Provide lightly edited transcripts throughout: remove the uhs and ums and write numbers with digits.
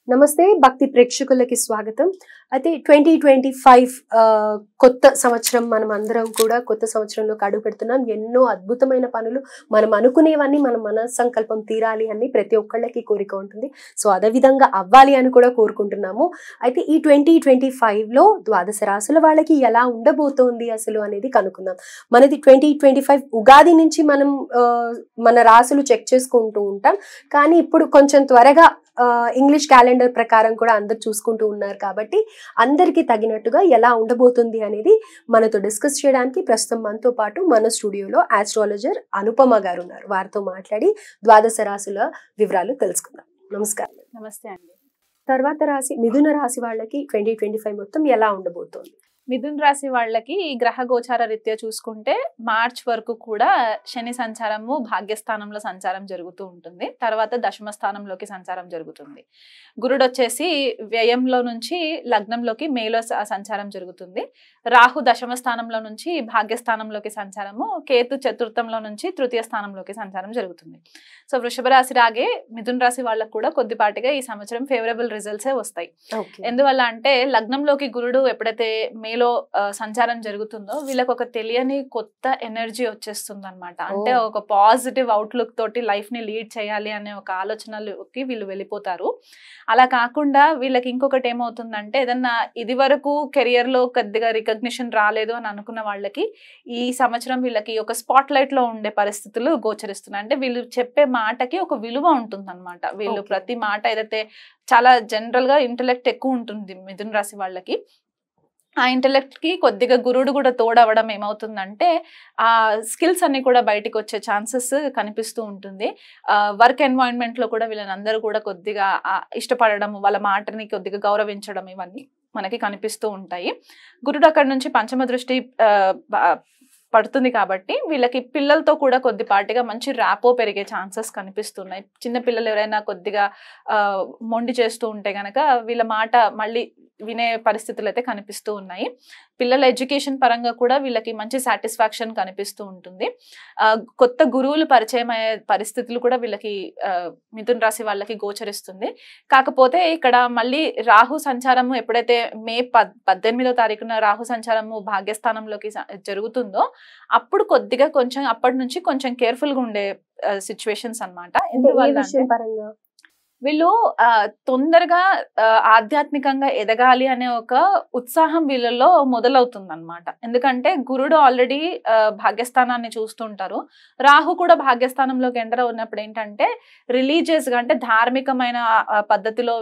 నమస్తే భక్తి ప్రేక్షకులకి స్వాగతం. అయితే 2025 కొత్త సంవత్సరం మనం అందరం కూడా కొత్త సంవత్సరంలోకి అడుగు పెడుతున్నాం. ఎన్నో అద్భుతమైన పనులు మనం అనుకునేవన్నీ మన సంకల్పం తీరాలి అని ప్రతి ఒక్కళ్ళకి కోరిక ఉంటుంది. సో అదే విధంగా అవ్వాలి అని కూడా కోరుకుంటున్నాము. అయితే ఈ 2025లో ద్వాదశ రాశుల వాళ్ళకి ఎలా ఉండబోతోంది అసలు అనేది కనుక్కుందాం. మనది 2025 ఉగాది నుంచి మనం మన రాశులు చెక్ చేసుకుంటూ ఉంటాం. కానీ ఇప్పుడు కొంచెం త్వరగా ఇంగ్లీష్ క్యాలెండర్ ప్రకారం కూడా అందరు చూసుకుంటూ ఉన్నారు కాబట్టి అందరికి తగినట్టుగా ఎలా ఉండబోతుంది అనేది మనతో డిస్కస్ చేయడానికి ప్రస్తుతం మనతో పాటు మన స్టూడియోలో ఆస్ట్రాలజర్ అనుపమ గారు ఉన్నారు. వారితో మాట్లాడి ద్వాదశ రాశుల వివరాలు తెలుసుకుందాం. నమస్కారం. నమస్తే అండి. తర్వాత రాశి మిథున రాశి వాళ్ళకి 2025 మొత్తం ఎలా ఉండబోతోంది? మిథున రాశి వాళ్ళకి ఈ గ్రహ గోచార రీత్యా చూసుకుంటే మార్చ్ వరకు కూడా శని సంచారము భాగ్యస్థానంలో సంచారం జరుగుతూ ఉంటుంది. తర్వాత దశమ స్థానంలోకి సంచారం జరుగుతుంది. గురుడు వచ్చేసి వ్యయంలో నుంచి లగ్నంలోకి మేలో సంచారం జరుగుతుంది. రాహు దశమ స్థానంలో నుంచి భాగ్యస్థానంలోకి సంచారము, కేతు చతుర్థంలో నుంచి తృతీయ స్థానంలోకి సంచారం జరుగుతుంది. సో వృషభ రాశి రాగే మిథున రాశి వాళ్ళకు కూడా కొద్దిపాటిగా ఈ సంవత్సరం ఫేవరబుల్ రిజల్ట్సే వస్తాయి. ఎందువల్ల అంటే లగ్నంలోకి గురుడు ఎప్పుడైతే మేలో సంచారం జరుగుతుందో వీళ్ళకి ఒక తెలియని కొత్త ఎనర్జీ వచ్చేస్తుంది అనమాట. అంటే ఒక పాజిటివ్ అవుట్లుక్ తోటి లైఫ్ ని లీడ్ చేయాలి అనే ఒక ఆలోచనలోకి వీళ్ళు వెళ్ళిపోతారు. అలా కాకుండా వీళ్ళకి ఇంకొకటి ఏమవుతుందంటే ఏదన్నా ఇది వరకు కెరియర్ లో కొద్దిగా రికగ్నిషన్ రాలేదు అని అనుకున్న వాళ్ళకి ఈ సంవత్సరం వీళ్ళకి ఒక స్పాట్ లైట్ లో ఉండే పరిస్థితులు గోచరిస్తున్నాయి. అంటే వీళ్ళు చెప్పే మాటకి ఒక విలువ ఉంటుంది అనమాట. వీళ్ళు ప్రతి మాట ఏదైతే చాలా జనరల్ గా ఇంటెలెక్ట్ ఎక్కువ ఉంటుంది మిథున రాశి వాళ్ళకి. ఆ ఇంటెలెక్ట్ కి కొద్దిగా గురుడు కూడా తోడవడం ఏమవుతుందంటే ఆ స్కిల్స్ అన్ని కూడా బయటకు వచ్చే ఛాన్సెస్ కనిపిస్తూ ఉంటుంది. వర్క్ ఎన్వైరన్మెంట్ లో కూడా వీళ్ళని అందరూ కూడా కొద్దిగా ఇష్టపడడం, వాళ్ళ మాటని కొద్దిగా గౌరవించడం ఇవన్నీ మనకి కనిపిస్తూ ఉంటాయి. గురుడు అక్కడ నుంచి పంచమ దృష్టి పడుతుంది కాబట్టి వీళ్ళకి పిల్లలతో కూడా కొద్దిపాటిగా మంచి ర్యాపో పెరిగే ఛాన్సెస్ కనిపిస్తున్నాయి. చిన్న పిల్లలు ఎవరైనా కొద్దిగా మొండి చేస్తూ ఉంటే గనక వీళ్ళ మాట మళ్ళీ వినే పరిస్థితులు అయితే కనిపిస్తూ ఉన్నాయి. పిల్లల ఎడ్యుకేషన్ పరంగా కూడా వీళ్ళకి మంచి సాటిస్ఫాక్షన్ కనిపిస్తూ ఉంటుంది. కొత్త గురువులు పరిచయం అయ్యే పరిస్థితులు కూడా వీళ్ళకి మిథున రాశి వాళ్ళకి గోచరిస్తుంది. కాకపోతే ఇక్కడ మళ్ళీ రాహు సంచారము ఎప్పుడైతే మే 18వ తారీఖున రాహు సంచారము భాగ్యస్థానంలోకి జరుగుతుందో అప్పుడు కొద్దిగా కొంచెం అప్పటి నుంచి కొంచెం కేర్ఫుల్ గా ఉండే సిచ్యువేషన్స్ అనమాట. ఎందువల్ల వీళ్ళు తొందరగా ఆధ్యాత్మికంగా ఎదగాలి అనే ఒక ఉత్సాహం వీళ్ళలో మొదలవుతుంది అనమాట. ఎందుకంటే గురుడు ఆల్రెడీ భాగ్యస్థానాన్ని చూస్తుంటారు. రాహు కూడా భాగ్యస్థానంలోకి ఎంటర్ ఉన్నప్పుడు ఏంటంటే రిలీజియస్ గా అంటే ధార్మికమైన పద్ధతిలో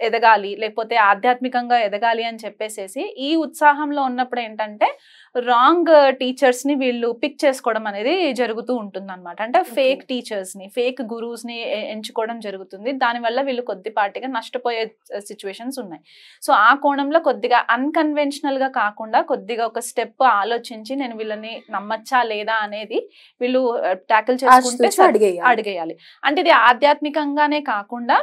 ఎదగాలి, లేకపోతే ఆధ్యాత్మికంగా ఎదగాలి అని చెప్పేసేసి ఈ ఉత్సాహంలో ఉన్నప్పుడు ఏంటంటే రాంగ్ టీచర్స్ ని వీళ్ళు పిక్ చేసుకోవడం అనేది జరుగుతూ ఉంటుంది అనమాట. అంటే ఫేక్ టీచర్స్ ని, ఫేక్ గురూస్ ని ఎంచుకోవడం జరుగుతుంది. దానివల్ల వీళ్ళు కొద్దిపాటిగా నష్టపోయే సిచ్యువేషన్స్ ఉన్నాయి. సో ఆ కోణంలో కొద్దిగా అన్కన్వెన్షనల్ గా కాకుండా కొద్దిగా ఒక స్టెప్ ఆలోచించి నేను వీళ్ళని నమ్మచ్చా లేదా అనేది వీళ్ళు టాకిల్ చేసుకుంటే అడిగేయాలి. అంటే ఇది ఆధ్యాత్మికంగానే కాకుండా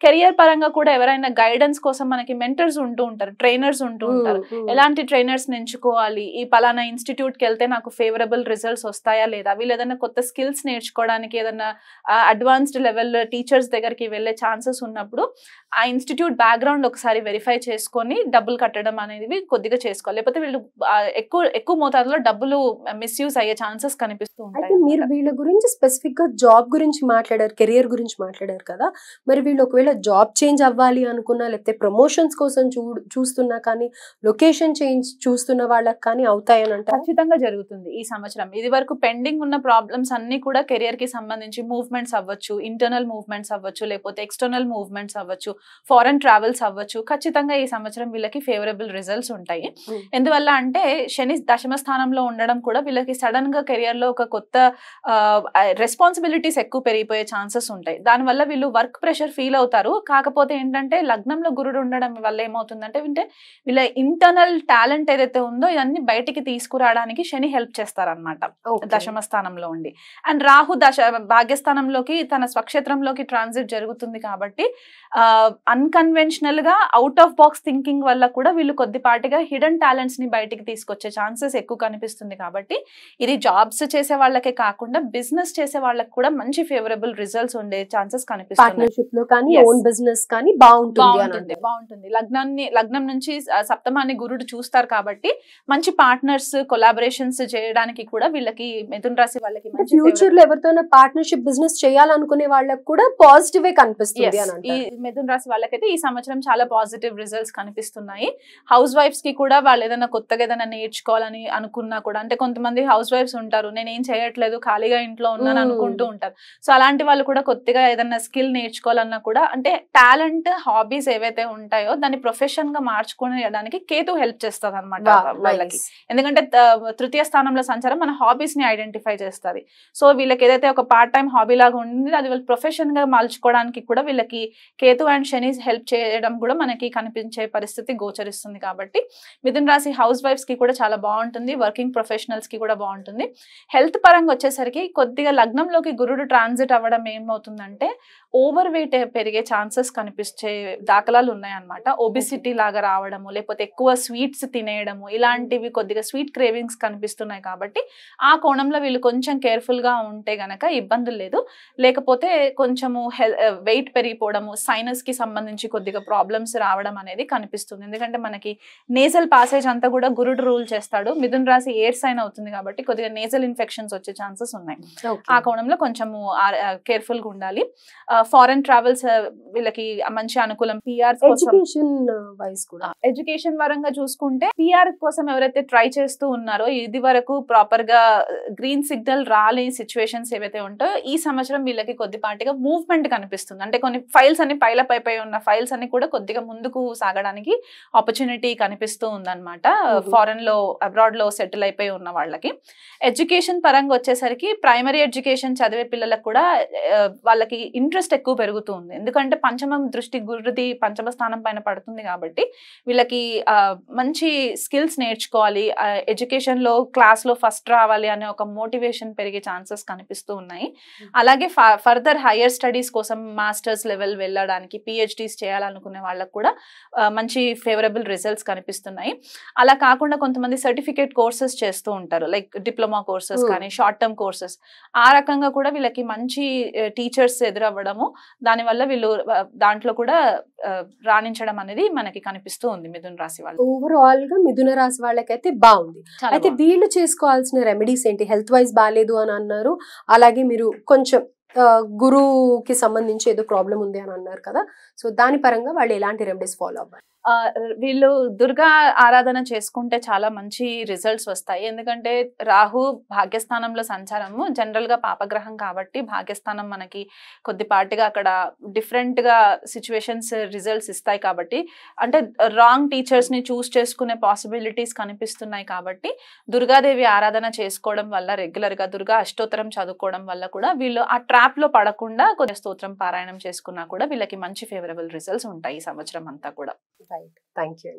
కెరియర్ పరంగా కూడా ఎవరైనా గైడెన్స్ కోసం మనకి మెంటర్స్ ఉంటూ ఉంటారు, ట్రైనర్స్ ఉంటూ ఉంటారు. ఎలాంటి ట్రైనర్స్ ఎంచుకోవాలి, ఈ పలానా ఇన్స్టిట్యూట్ కి వెళ్తే నాకు ఫేవరబుల్ రిజల్ట్స్ వస్తాయా లేదా, వీళ్ళు ఏదైనా కొత్త స్కిల్స్ నేర్చుకోవడానికి ఏదైనా అడ్వాన్స్డ్ లెవెల్ టీచర్స్ దగ్గరికి వెళ్ళే ఛాన్సెస్ ఉన్నప్పుడు ఆ ఇన్స్టిట్యూట్ బ్యాక్గ్రౌండ్ ఒకసారి వెరిఫై చేసుకొని డబ్బులు కట్టడం అనేది కొద్దిగా చేసుకోవాలి. లేకపోతే వీళ్ళు ఎక్కువ మోతాదులో డబ్బులు మిస్యూజ్ అయ్యే ఛాన్సెస్ కనిపిస్తూ ఉంటాయి. మీరు వీళ్ళ గురించి స్పెసిఫిక్ గా జాబ్ గురించి మాట్లాడారు, కెరియర్ గురించి మాట్లాడారు కదా. మరి వీళ్ళు ఒకవేళ జాబ్ చేంజ్ అవ్వాలి అనుకున్నా, లేకపోతే ప్రమోషన్స్ కోసం చూస్తున్నా కానీ, లొకేషన్ చేంజ్ చూస్తున్న వాళ్ళకి కానీ అవుతాయని అంటే ఖచ్చితంగా జరుగుతుంది ఈ సంవత్సరం. ఇది వరకు పెండింగ్ ఉన్న ప్రాబ్లమ్స్ అన్ని కూడా కెరియర్ కి సంబంధించి మూవ్మెంట్స్ అవ్వచ్చు, ఇంటర్నల్ మూవ్మెంట్స్ అవ్వచ్చు, లేకపోతే ఎక్స్టర్నల్ మూవ్మెంట్స్ అవ్వచ్చు, ఫారెన్ ట్రావెల్స్ అవ్వచ్చు. ఖచ్చితంగా ఈ సంవత్సరం వీళ్ళకి ఫేవరబుల్ రిజల్ట్స్ ఉంటాయి. ఎందువల్ల అంటే శని దశమ స్థానంలో ఉండడం కూడా వీళ్ళకి సడన్ గా కెరియర్ లో ఒక కొత్త రెస్పాన్సిబిలిటీస్ ఎక్కువ పెరిగిపోయే ఛాన్సెస్ ఉంటాయి. దానివల్ల వీళ్ళు వర్క్ ప్రెషర్ ఫీల్ అవుతారు. కాకపోతే ఏంటంటే లగ్నంలో గురుడు ఉండడం వల్ల ఏమవుతుందంటే వీళ్ళ ఇంటర్నల్ టాలెంట్ ఏదైతే ఉందో ఇవన్నీ బయటికి తీసుకురావడానికి శని హెల్ప్ చేస్తారనమాట దశమ స్థానంలో ఉండి. అండ్ రాహు భాగ్యస్థానంలోకి తన స్వక్షేత్రంలోకి ట్రాన్సిట్ జరుగుతుంది కాబట్టి అన్కన్వెన్షనల్ గా అవుట్ ఆఫ్ బాక్స్ థింకింగ్ వల్ల కూడా వీళ్ళు కొద్దిపాటిగా హిడెన్ టాలెంట్స్ ని బయటికి తీసుకొచ్చే ఛాన్సెస్ ఎక్కువ కనిపిస్తుంది. కాబట్టి ఇది జాబ్స్ చేసే వాళ్ళకే కాకుండా బిజినెస్ చేసే వాళ్ళకి కూడా మంచి ఫేవరబుల్ రిజల్ట్స్ ఉండే ఛాన్సెస్ కనిపిస్తుంది. పార్ట్నర్షిప్ లో కానీ ఓన్ బిజినెస్ కానీ బాగుంటుంది అని బాగుంటుంది అంటారు. బాగుంటుంది. లగ్నం నుంచి సప్తమాన్ని గురుడు చూస్తారు కాబట్టి మంచి పార్ట్నర్స్ కొలాబరేషన్స్ చేయడానికి కూడా వీళ్ళకి మిథున రాశి వాళ్ళకి మంచి ఫ్యూచర్ లో ఎవరితోనైనా పార్ట్నర్షిప్ బిజినెస్ చేయాలనుకునే వాళ్ళకి కూడా పాజిటివ్ కనిపిస్తుంది అని ఈ అంటారు. మిథున రాశి వాళ్ళకైతే ఈ సంవత్సరం చాలా పాజిటివ్ రిజల్ట్స్ కనిపిస్తున్నాయి. హౌస్ వైఫ్స్ కి కూడా వాళ్ళు ఏదైనా కొత్తగా ఏదైనా నేర్చుకోవాలని అనుకున్నా కూడా, అంటే కొంతమంది హౌస్ వైఫ్స్ ఉంటారు, నేనేం చేయట్లేదు ఖాళీగా ఇంట్లో ఉన్నాను అనుకుంటూ ఉంటారు. సో అలాంటి వాళ్ళు కూడా కొత్తగా ఏదైనా స్కిల్ నేర్చుకోవాలన్నా కూడా, అంటే టాలెంట్ హాబీస్ ఏవైతే ఉంటాయో దాన్ని ప్రొఫెషన్ గా మార్చుకోవడానికి కేతు హెల్ప్ చేస్తుంది అనమాట వాళ్ళకి. ఎందుకంటే తృతీయ స్థానంలో సంచారం మన హాబీస్ ని ఐడెంటిఫై చేస్తుంది. సో వీళ్ళకి ఏదైతే ఒక పార్ట్ టైం హాబీ లాగా ఉంది అది వాళ్ళు ప్రొఫెషన్ గా మార్చుకోవడానికి కూడా వీళ్ళకి కేతు అండ్ శని హెల్ప్ చేయడం కూడా మనకి కనిపించే పరిస్థితి గోచరిస్తుంది. కాబట్టి మిథున రాశి హౌస్ వైఫ్స్ కి కూడా చాలా బాగుంటుంది, వర్కింగ్ ప్రొఫెషనల్స్ కి కూడా బాగుంటుంది. హెల్త్ పరంగా వచ్చేసరికి కొద్దిగా లగ్నంలోకి గురుడు ట్రాన్సిట్ అవ్వడం ఏమవుతుందంటే ఓవర్ వెయిట్ పెరిగే ఛాన్సెస్ కనిపించే దాఖలాలు ఉన్నాయన్నమాట. ఒబిసిటీ లాగా రావడము, లేకపోతే ఎక్కువ స్వీట్స్ తినేయడము, ఇలాంటివి కొద్దిగా స్వీట్ క్రేవింగ్స్ కనిపిస్తున్నాయి. కాబట్టి ఆ కోణంలో వీళ్ళు కొంచెం కేర్ఫుల్ గా ఉంటే గనక ఇబ్బందులు లేదు. లేకపోతే కొంచెము వెయిట్ పెరిగిపోవడము, సైనస్ కి సంబంధించి కొద్దిగా ప్రాబ్లమ్స్ రావడం అనేది కనిపిస్తుంది. ఎందుకంటే మనకి నేజల్ పాసేజ్ అంతా కూడా గురుడు రూల్ చేస్తాడు. మిథున రాశి ఎయిర్ సైన్ అవుతుంది కాబట్టి కొద్దిగా నేజల్ ఇన్ఫెక్షన్స్ వచ్చే ఛాన్సెస్ ఉన్నాయి. ఆ కోణంలో కొంచెము కేర్ఫుల్ గా ఉండాలి. ఫారెన్ ట్రావెల్స్ వీళ్ళకి మంచి అనుకూలం. పిఆర్ ఎడ్యుకేషన్ పరంగా చూసుకుంటే పిఆర్ కోసం ఎవరైతే ట్రై చేస్తూ ఉన్నారో, ఇది వరకు ప్రాపర్ గా గ్రీన్ సిగ్నల్ రాలేని సిచ్యువేషన్స్ ఏవైతే ఉంటాయో ఈ సంవత్సరం వీళ్ళకి కొద్దిపాటిగా మూవ్మెంట్ కనిపిస్తుంది. అంటే కొన్ని ఫైల్స్ అన్ని పైలప్ అయిపోయి ఉన్న ఫైల్స్ అన్ని కూడా కొద్దిగా ముందుకు సాగడానికి ఆపర్చునిటీ కనిపిస్తూ ఉందన్నమాట. ఫారెన్ లో అబ్రాడ్ లో సెటిల్ అయిపోయి ఉన్న వాళ్ళకి. ఎడ్యుకేషన్ పరంగా వచ్చేసరికి ప్రైమరీ ఎడ్యుకేషన్ చదివే పిల్లలకు కూడా వాళ్ళకి ఇంట్రెస్ట్ ఎక్కువ పెరుగుతుంది. ఎందుకంటే పంచమం దృష్టి గురుది పంచమ స్థానం పైన పడుతుంది కాబట్టి వీళ్ళకి మంచి స్కిల్స్ నేర్చుకోవాలి, ఎడ్యుకేషన్ లో క్లాస్ లో ఫస్ట్ రావాలి అనే ఒక మోటివేషన్ పెరిగే ఛాన్సెస్ కనిపిస్తూ ఉన్నాయి. అలాగే ఫర్దర్ హైయర్ స్టడీస్ కోసం మాస్టర్స్ లెవెల్ వెళ్ళడానికి, పిహెచ్డీస్ చేయాలనుకునే వాళ్ళకు కూడా మంచి ఫేవరబుల్ రిజల్ట్స్ కనిపిస్తున్నాయి. అలా కాకుండా కొంతమంది సర్టిఫికేట్ కోర్సెస్ చేస్తూ ఉంటారు, లైక్ డిప్లొమా కోర్సెస్ కానీ షార్ట్ టర్మ్ కోర్సెస్. ఆ రకంగా కూడా వీళ్ళకి మంచి టీచర్స్ ఎదురవ్వడము, దానివల్ల వీళ్ళు దాంట్లో కూడా రాణించడం అనేది మనకి కనిపిస్తూ ఉంది మిథున రాశి వాళ్ళు. ఓవరాల్ గా మిథున రాశి వాళ్ళకైతే బాగుంది. అయితే వీళ్ళు చేసుకోవాల్సిన రెమెడీస్ ఏంటి? హెల్త్ వైజ్ బాగాలేదు అని అన్నారు, అలాగే మీరు కొంచెం గురువుకి సంబంధించి ఏదో ప్రాబ్లం ఉంది అని అన్నారు కదా, సో దాని పరంగా వాళ్ళు ఎలాంటి రెమెడీస్ ఫాలో అవ్వాలి? వీళ్ళు దుర్గా ఆరాధన చేసుకుంటే చాలా మంచి రిజల్ట్స్ వస్తాయి. ఎందుకంటే రాహు భాగ్యస్థానంలో సంచారము జనరల్ గా పాపగ్రహం కాబట్టి భాగ్యస్థానం మనకి కొద్దిపాటిగా అక్కడ డిఫరెంట్ గా సిచ్యువేషన్స్ రిజల్ట్స్ ఇస్తాయి. కాబట్టి అంటే రాంగ్ టీచర్స్ ని చూస్ చేసుకునే పాసిబిలిటీస్ కనిపిస్తున్నాయి. కాబట్టి దుర్గాదేవి ఆరాధన చేసుకోవడం వల్ల, రెగ్యులర్ గా దుర్గా అష్టోత్తరం చదువుకోవడం వల్ల కూడా వీళ్ళు ఆ ట్రాప్ లో పడకుండా కొద్ది స్తోత్రం పారాయణం చేసుకున్నా కూడా వీళ్ళకి మంచి ఫేవరబుల్ రిజల్ట్స్ ఉంటాయి ఈ సంవత్సరం అంతా కూడా. Thank you.